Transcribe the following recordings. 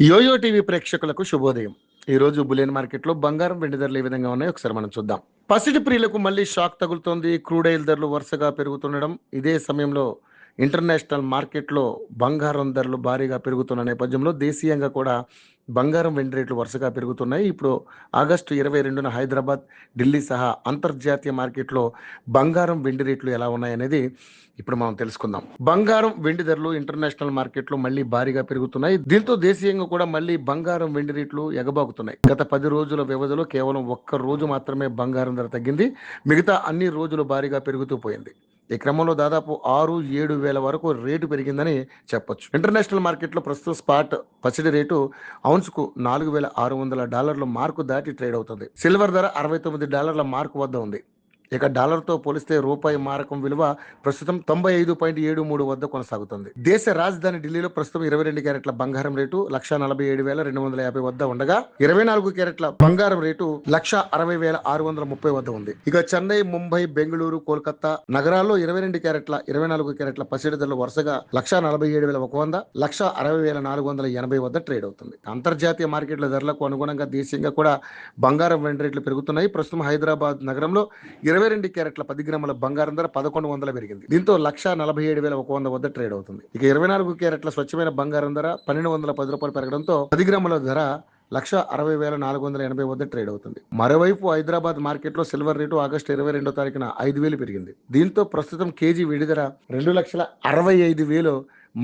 Yo-yo TV ప్రేక్షకులకు శుభోదయం. ఈరోజు బులియన్ మార్కెట్లో బంగారం వెండి ధరలు ఏ విధంగా ఉన్నాయో ఒకసారి మనం చూద్దాం. పసిడి ప్రియులకు మళ్ళీ షాక్ తగులుతోంది. క్రూడ్ ఆయిల్ ధరలు వరుసగా పెరుగుతుండడం, ఇదే సమయంలో ఇంటర్నేషనల్ మార్కెట్లో బంగారం ధరలు భారీగా పెరుగుతున్న నేపథ్యంలో దేశీయంగా కూడా బంగారం వెండి రేట్లు వరుసగా పెరుగుతున్నాయి. ఇప్పుడు ఆగస్టు 22న హైదరాబాద్, ఢిల్లీ సహా అంతర్జాతీయ మార్కెట్లో బంగారం వెండి రేట్లు ఎలా ఉన్నాయనేది ఇప్పుడు మనం తెలుసుకుందాం. బంగారం వెండి ధరలు ఇంటర్నేషనల్ మార్కెట్లో మళ్ళీ భారీగా పెరుగుతున్నాయి. దీంతో దేశీయంగా కూడా మళ్ళీ బంగారం వెండి రేట్లు ఎగబాకుతున్నాయి. గత 10 రోజుల వ్యవధిలో కేవలం ఒక్క రోజు మాత్రమే బంగారం ధర తగ్గింది. మిగతా అన్ని రోజులు భారీగా పెరుగుతూ పోయింది. ఈ క్రమంలో దాదాపు 6-7 వేల వరకు రేటు పెరిగిందని చెప్పొచ్చు. ఇంటర్నేషనల్ మార్కెట్లో ప్రస్తుతం స్పాట్ పసిడి రేటు ఔన్స్కు $4,600 మార్కు దాటి ట్రేడ్ అవుతుంది. సిల్వర్ ధర $69 మార్కు వద్ద ఉంది. ఇక డాలర్తో పోలిస్తే రూపాయి మారకం విలువ ప్రస్తుతం 95.73 వద్ద కొనసాగుతుంది. దేశ రాజధాని ఢిల్లీలో ప్రస్తుతం 22 క్యారెట్ల బంగారం రేటు 1,47,250 వద్ద ఉండగా 24 క్యారెట్ల బంగారం రేటు 1,60,630 వద్ద ఉంది. ఇక చెన్నై, ముంబై, బెంగళూరు, కోల్కతా నగరాల్లో 22 క్యారెట్ల 24 క్యారెట్ల పసిడి ధరలు వరుసగా 1,47,100, 1,60,480 వద్ద ట్రేడ్ అవుతుంది. అంతర్జాతీయ మార్కెట్ల ధరలకు అనుగుణంగా దేశీయంగా కూడా బంగారం వెండి రేట్లు పెరుగుతున్నాయి. ప్రస్తుతం హైదరాబాద్ నగరంలో 22 క్యారెట్ల 10 గ్రాముల బంగారం ధర 1,100 పెరిగింది. దీంతో 1,47,100 వద్ద ట్రేడ్ అవుతుంది. ఇక 24 క్యారెట్ల స్వచ్ఛమైన బంగారం ధర $1,210 పెరగడంతో 10 గ్రాముల ధర 1,60,480 వద్ద ట్రేడ్ అవుతుంది. మరోవైపు హైదరాబాద్ మార్కెట్లో సిల్వర్ రేటు ఆగస్టు 22వ తారీఖున 5,000 పెరిగింది. దీంతో ప్రస్తుతం కేజీ వెండి ధర 2,65,000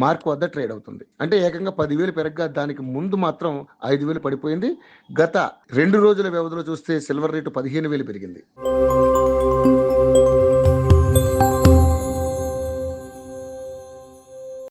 మార్క్ వద్ద ట్రేడ్ అవుతుంది. అంటే ఏకంగా 10,000 పెరగగా దానికి ముందు మాత్రం 5,000 పడిపోయింది. గత 2 రోజుల వ్యవధిలో చూస్తే సిల్వర్ రేటు 15,000 పెరిగింది.